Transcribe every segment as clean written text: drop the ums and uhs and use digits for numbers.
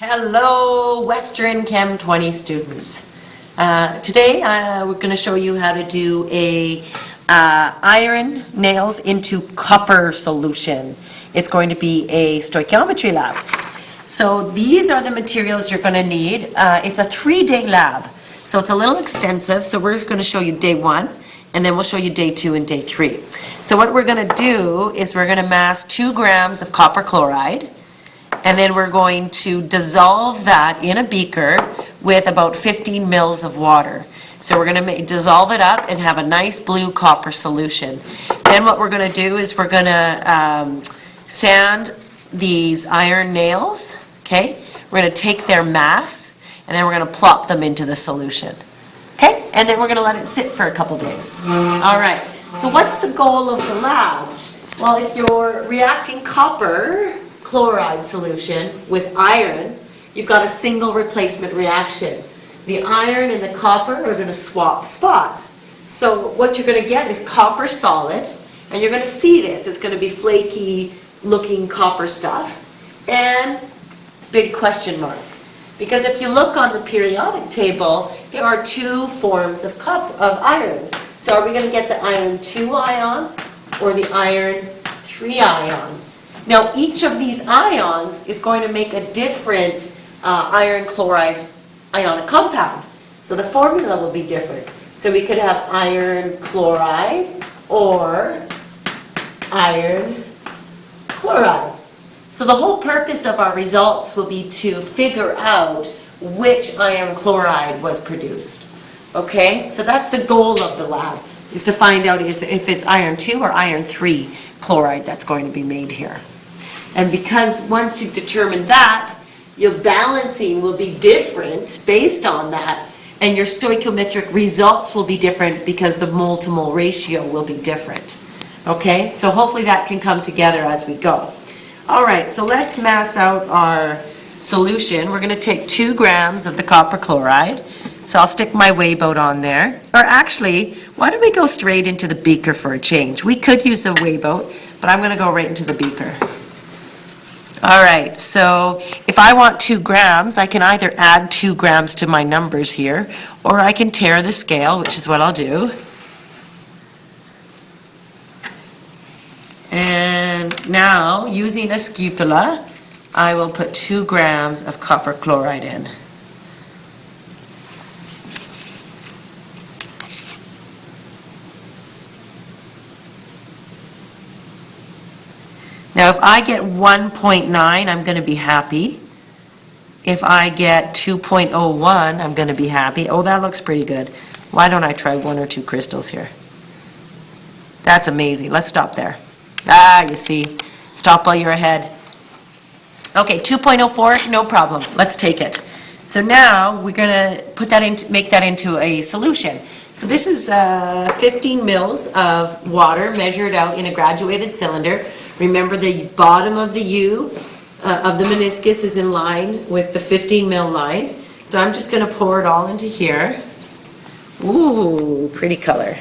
Hello, Western Chem 20 students. Today we're going to show you how to do a iron nails into copper solution. It's going to be a stoichiometry lab. So these are the materials you're going to need. It's a 3-day lab, so it's a little extensive. So we're going to show you day 1, and then we'll show you day 2 and day 3. So what we're going to do is we're going to mass 2 grams of copper chloride. And then we're going to dissolve that in a beaker with about 15 mils of water. So we're going to dissolve it up and have a nice blue copper solution. Then what we're going to do is we're going to sand these iron nails, okay? We're going to take their mass and then we're going to plop them into the solution. Okay? And then we're going to let it sit for a couple days. All right. So what's the goal of the lab? Well, if you're reacting copper chloride solution with iron, you've got a single replacement reaction. The iron and the copper are going to swap spots. So what you're going to get is copper solid, and you're going to see this. It's going to be flaky looking copper stuff, and big question mark. Because if you look on the periodic table, there are 2 forms of iron. So are we going to get the iron 2 ion or the iron 3 ion? Now, each of these ions is going to make a different iron chloride ionic compound. So the formula will be different. So we could have iron chloride or iron chloride. So the whole purpose of our results will be to figure out which iron chloride was produced. Okay? So that's the goal of the lab, is to find out if it's iron 2 or iron 3 chloride that's going to be made here. And because once you've determined that, your balancing will be different based on that, and your stoichiometric results will be different because the mole-to-mole ratio will be different. Okay? So hopefully that can come together as we go. All right, so let's mass out our solution. We're going to take 2 grams of the copper chloride. So I'll stick my weigh boat on there. Or actually, why don't we go straight into the beaker for a change? We could use a weigh boat, but I'm going to go right into the beaker. All right, so if I want 2 grams, I can either add 2 grams to my numbers here, or I can tare the scale, which is what I'll do. And now, using a scapula, I will put 2 grams of copper chloride in. Now, if I get 1.9, I'm going to be happy. If I get 2.01, I'm going to be happy. Oh, that looks pretty good. Why don't I try 1 or 2 crystals here? That's amazing. Let's stop there. Ah, you see. Stop while you're ahead. Okay, 2.04, no problem. Let's take it. So now we're going to put that into, make that into a solution. So this is 15 mils of water measured out in a graduated cylinder. Remember, the bottom of the U of the meniscus is in line with the 15 mil line. So I'm just going to pour it all into here. Ooh, pretty color.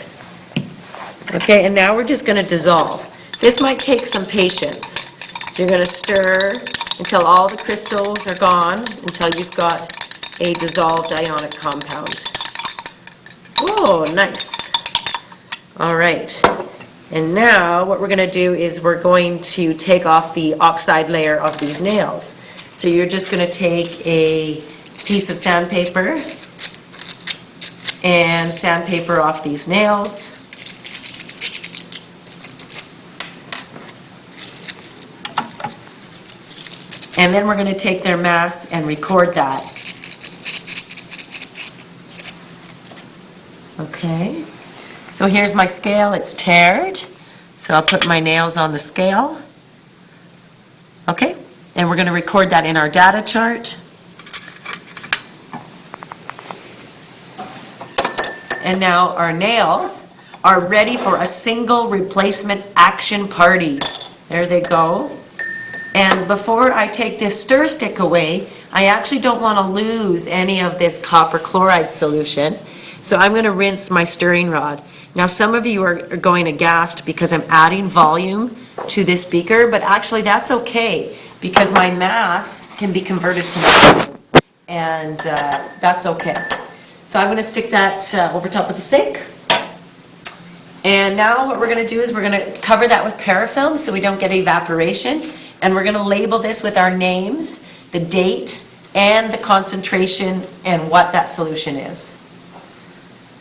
Okay, and now we're just going to dissolve. This might take some patience. So you're going to stir until all the crystals are gone, until you've got a dissolved ionic compound. Oh, nice. All right. And now what we're going to do is we're going to take off the oxide layer of these nails. So you're just going to take a piece of sandpaper and sandpaper off these nails. And then we're going to take their mass and record that. Okay. So here's my scale. It's tared. So I'll put my nails on the scale. Okay. And we're going to record that in our data chart. And now our nails are ready for a single replacement action party. There they go. And before I take this stir stick away, I actually don't want to lose any of this copper chloride solution. So I'm going to rinse my stirring rod. Now some of you are going aghast because I'm adding volume to this beaker, but actually that's okay. because my mass can be converted to mole, and that's okay. So I'm going to stick that over top of the sink. And now what we're going to do is we're going to cover that with parafilm so we don't get evaporation. And we're going to label this with our names, the date, and the concentration, and what that solution is.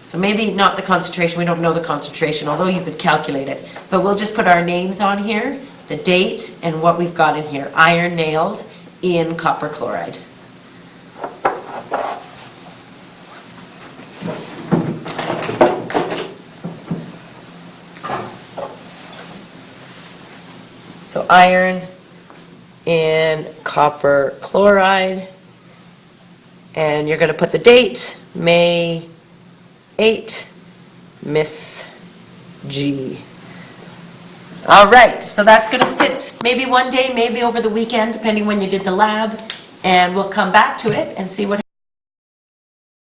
So maybe not the concentration, we don't know the concentration, although you could calculate it. But we'll just put our names on here, the date, and what we've got in here. Iron nails in copper chloride. So iron in copper chloride, and you're going to put the date, May 8, Miss G. All right, so that's going to sit maybe one day, maybe over the weekend, depending when you did the lab, and we'll come back to it and see what